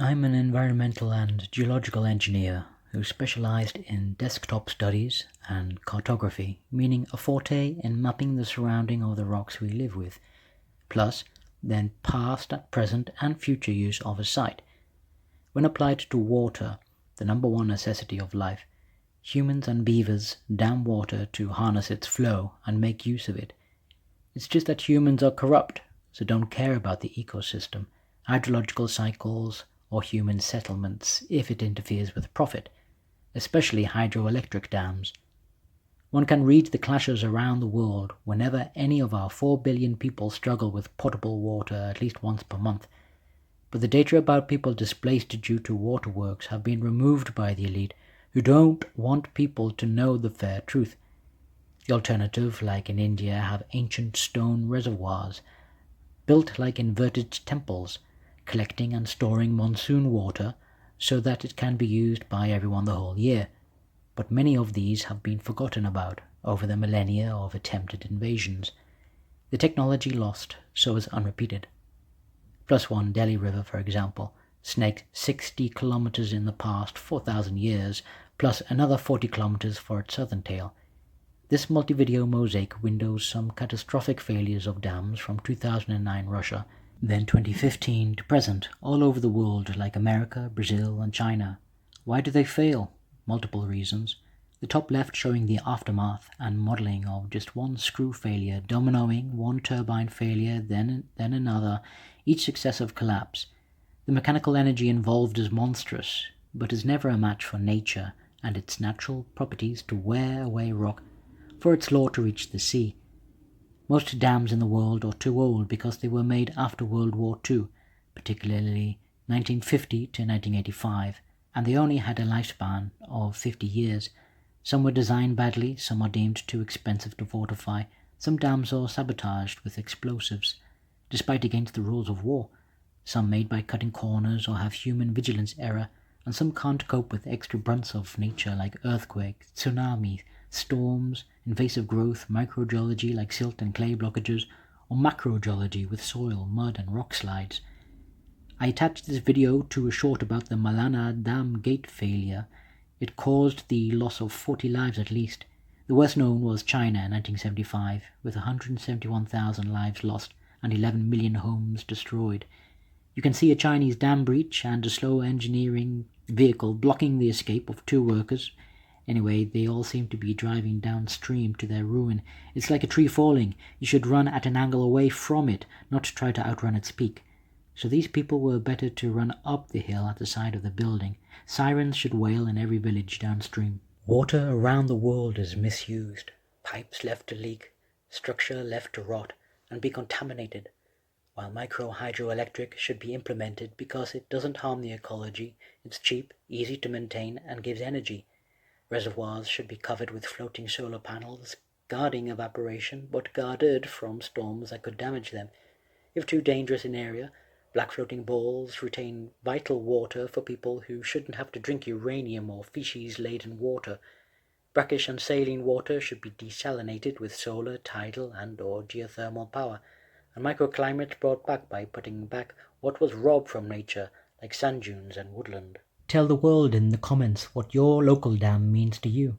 I'm an environmental and geological engineer who specialised in desktop studies and cartography, meaning a forte in mapping the surrounding of the rocks we live with, plus then past, present and future use of a site. When applied to water, the number one necessity of life, humans and beavers dam water to harness its flow and make use of it. It's just that humans are corrupt, so don't care about the ecosystem, hydrological cycles, or human settlements if it interferes with profit, especially hydroelectric dams. One can read the clashes around the world whenever any of our 4 billion people struggle with potable water at least once per month. But the data about people displaced due to waterworks have been removed by the elite who don't want people to know the fair truth. The alternative, like in India, have ancient stone reservoirs, built like inverted temples, collecting and storing monsoon water so that it can be used by everyone the whole year. But many of these have been forgotten about over the millennia of attempted invasions. The technology lost, so is unrepeated. Plus one Delhi River, for example, snaked 60 kilometers in the past 4,000 years, plus another 40 kilometers for its southern tail. This multi-video mosaic windows some catastrophic failures of dams from 2009 Russia, then 2015 to present all over the world like America, Brazil and China. Why do they fail? Multiple reasons. The top left showing the aftermath and modelling of just one screw failure, dominoing, one turbine failure, then another, each successive collapse. The mechanical energy involved is monstrous, but is never a match for nature and its natural properties to wear away rock, for its law to reach the sea. Most dams in the world are too old because they were made after World War II, particularly 1950 to 1985, and they only had a lifespan of 50 years. Some were designed badly, some are deemed too expensive to fortify, some dams are sabotaged with explosives, despite against the rules of war, some made by cutting corners or have human vigilance error, and some can't cope with extra brunts of nature like earthquakes, tsunamis, storms, invasive growth, microgeology like silt and clay blockages, or macrogeology with soil, mud and rockslides. I attached this video to a short about the Malana dam gate failure. It caused the loss of 40 lives at least. The worst known was China in 1975, with 171,000 lives lost and 11 million homes destroyed. You can see a Chinese dam breach and a slow engineering vehicle blocking the escape of 2 workers. Anyway, they all seem to be driving downstream to their ruin. It's like a tree falling. You should run at an angle away from it, not try to outrun its peak. So these people were better to run up the hill at the side of the building. Sirens should wail in every village downstream. Water around the world is misused. Pipes left to leak, structure left to rot and be contaminated, while micro-hydroelectric should be implemented because it doesn't harm the ecology, it's cheap, easy to maintain and gives energy. Reservoirs should be covered with floating solar panels, guarding evaporation, but guarded from storms that could damage them. If too dangerous in area, black floating balls retain vital water for people who shouldn't have to drink uranium or feces-laden water. Brackish and saline water should be desalinated with solar, tidal and or geothermal power, and microclimate brought back by putting back what was robbed from nature, like sand dunes and woodland. Tell the world in the comments what your local dam means to you.